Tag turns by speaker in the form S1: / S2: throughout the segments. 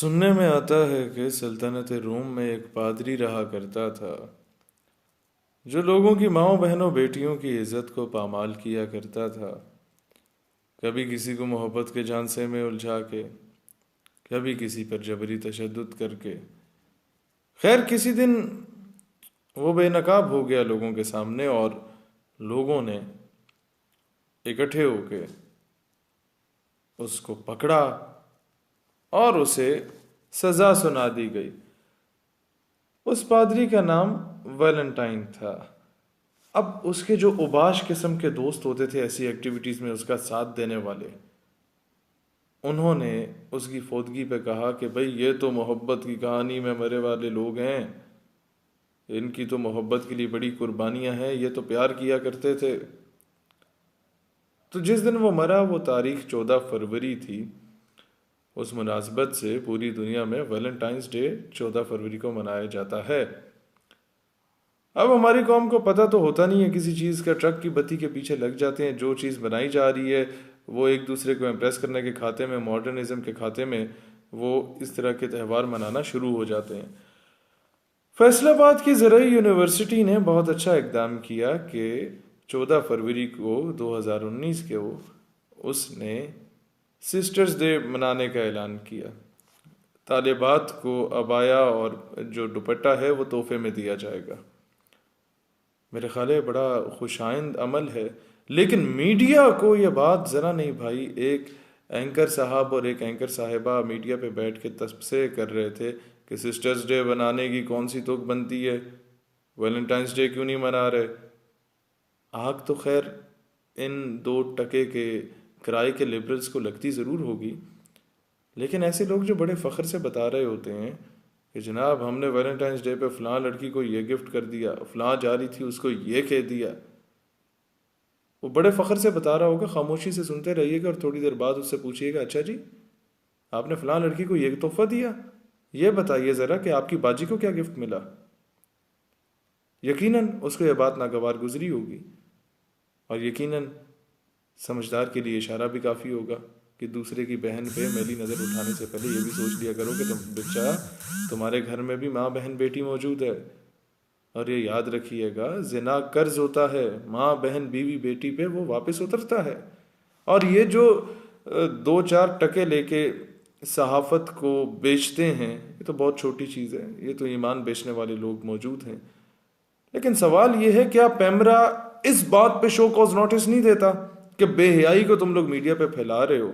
S1: सुनने में आता है कि सल्तनत रोम में एक पादरी रहा करता था जो लोगों की माओ बहनों बेटियों की इज्जत को पामाल किया करता था। कभी किसी को मोहब्बत के झांसे में उलझा के, कभी किसी पर जबरी तशद्दुद करके। खैर किसी दिन वो बेनकाब हो गया लोगों के सामने और लोगों ने इकट्ठे होके उसको पकड़ा और उसे सजा सुना दी गई। उस पादरी का नाम वैलेंटाइन था। अब उसके जो उबाश किस्म के दोस्त होते थे ऐसी एक्टिविटीज में उसका साथ देने वाले, उन्होंने उसकी फौदगी पे कहा कि भाई ये तो मोहब्बत की कहानी में मरे वाले लोग हैं, इनकी तो मोहब्बत के लिए बड़ी कुर्बानियां हैं, ये तो प्यार किया करते थे। तो जिस दिन वो मरा वो तारीख 14 फरवरी थी। उस मुनासबत से पूरी दुनिया में वैलेंटाइंस डे 14 फरवरी को मनाया जाता है। अब हमारी कौम को पता तो होता नहीं है किसी चीज़ का, ट्रक की बत्ती के पीछे लग जाते हैं। जो चीज़ बनाई जा रही है वो एक दूसरे को इम्प्रेस करने के खाते में, मॉडर्निज्म के खाते में वो इस तरह के त्यौहार मनाना शुरू हो जाते हैं। फैसलाबाद की ज़राई यूनिवर्सिटी ने बहुत अच्छा इकदाम किया कि 14 फरवरी को 2019 के उसने सिस्टर्स डे मनाने का ऐलान किया। तालिबात को अबाया और जो दुपट्टा है वो तोहफे में दिया जाएगा। मेरे ख्याल है बड़ा खुशाइंद अमल है, लेकिन मीडिया को ये बात ज़रा नहीं भाई। एक एंकर साहब और एक एंकर साहिबा मीडिया पे बैठ के तबसे कर रहे थे कि सिस्टर्स डे बनाने की कौन सी तुक बनती है, वैलेंटाइंस डे क्यों नहीं मना रहे। आग तो खैर इन 2 टके के किराए के लिबरल्स को लगती ज़रूर होगी, लेकिन ऐसे लोग जो बड़े फ़ख्र से बता रहे होते हैं कि जनाब हमने वैलेंटाइंस डे पे फ़लाँ लड़की को ये गिफ्ट कर दिया, फ़लाँ जा रही थी उसको ये कह दिया, वो बड़े फ़ख्र से बता रहा होगा। खामोशी से सुनते रहिएगा और थोड़ी देर बाद उससे पूछिएगा, अच्छा जी आपने फ़लाँ लड़की को ये तोहफा दिया, ये बताइए ज़रा कि आपकी बाजी को क्या गिफ्ट मिला। यकीनन उसको यह बात नागवार गुजरी होगी और यकीनन समझदार के लिए इशारा भी काफ़ी होगा कि दूसरे की बहन पे मैली नज़र उठाने से पहले ये भी सोच लिया करो कि तुम बच्चा, तुम्हारे घर में भी माँ बहन बेटी मौजूद है। और ये याद रखिएगा, जिना कर्ज होता है, माँ बहन बीवी बेटी पे वो वापस उतरता है। और ये जो 2-4 टके लेके सहाफत को बेचते हैं, ये तो बहुत छोटी चीज़ है, ये तो ईमान बेचने वाले लोग मौजूद हैं। लेकिन सवाल ये है, क्या पैमरा इस बात पे शो कॉज नोटिस नहीं देता कि बेहयाई को तुम लोग मीडिया पे फैला रहे हो।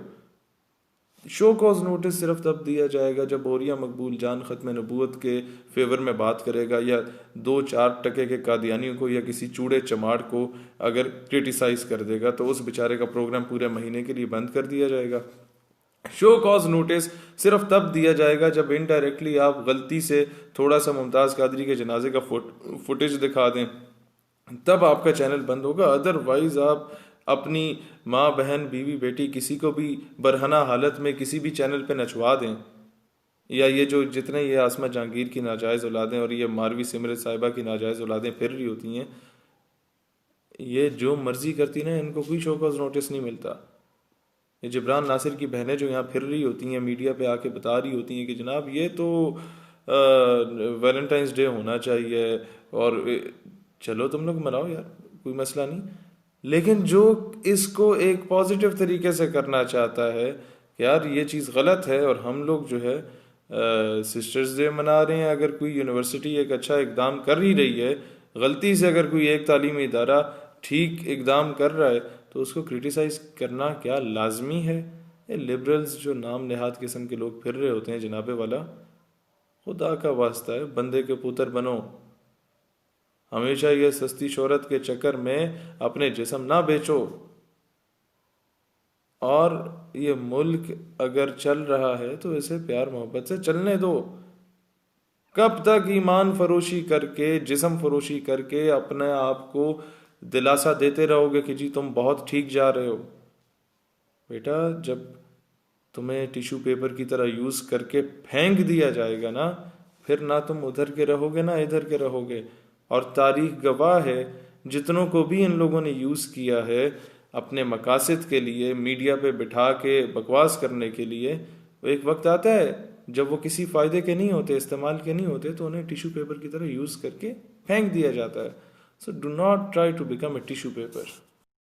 S1: शो कॉज नोटिस सिर्फ तब दिया जाएगा जब बोरिया मकबूल जान ख़त्म नबूवत के फेवर में बात करेगा, या 2-4 टके के कादियानियों को या किसी चूड़े चमाड़ को अगर क्रिटिसाइज कर देगा तो उस बेचारे का प्रोग्राम पूरे महीने के लिए बंद कर दिया जाएगा। शो कॉज नोटिस सिर्फ तब दिया जाएगा जब इनडायरेक्टली आप गलती से थोड़ा सा मुमताज़ कादरी के जनाजे का फुटेज दिखा दें, तब आपका चैनल बंद होगा। अदरवाइज आप अपनी माँ बहन बीवी बेटी किसी को भी बरहना हालत में किसी भी चैनल पे नचवा दें, या ये जो जितने ये आसमा जहांगीर की नाजायज़ औलादें और ये मारवी सिमरत साहिबा की नाजायज़ औलादें फिर रही होती हैं, ये जो मर्जी करती ना, इनको कोई शो कॉज नोटिस नहीं मिलता। ये जिब्रान नासिर की बहनें जो यहाँ फिर रही होती हैं, मीडिया पे आके बता रही होती हैं कि जनाब ये तो वैलेंटाइंस डे होना चाहिए और चलो तुम लोग मनाओ यार, कोई मसला नहीं। लेकिन जो इसको एक पॉजिटिव तरीके से करना चाहता है कि यार ये चीज़ गलत है और हम लोग जो है सिस्टर्स डे मना रहे हैं, अगर कोई यूनिवर्सिटी एक अच्छा इकदाम कर ही रही है, गलती से अगर कोई एक तालीमी इदारा ठीक इकदाम कर रहा है तो उसको क्रिटिसाइज करना क्या लाजमी है। ये लिबरल्स जो नाम नेहाद किस्म के लोग फिर रहे होते हैं, जनाबे वाला खुदा का वास्ता है बंदे के पुत्र बनो। हमेशा ये सस्ती शोहरत के चक्कर में अपने जिस्म ना बेचो। और ये मुल्क अगर चल रहा है तो इसे प्यार मोहब्बत से चलने दो। कब तक ईमान फरोशी करके, जिस्म फरोशी करके अपने आप को दिलासा देते रहोगे कि जी तुम बहुत ठीक जा रहे हो। बेटा जब तुम्हें टिश्यू पेपर की तरह यूज करके फेंक दिया जाएगा ना, फिर ना तुम उधर के रहोगे ना इधर के रहोगे। और तारीख गवाह है, जितनों को भी इन लोगों ने यूज किया है अपने मकासद के लिए, मीडिया पे बिठा के बकवास करने के लिए, वो एक वक्त आता है जब वो किसी फ़ायदे के नहीं होते, इस्तेमाल के नहीं होते, तो उन्हें टिश्यू पेपर की तरह यूज़ करके फेंक दिया जाता है. So do not try to become a tissue paper.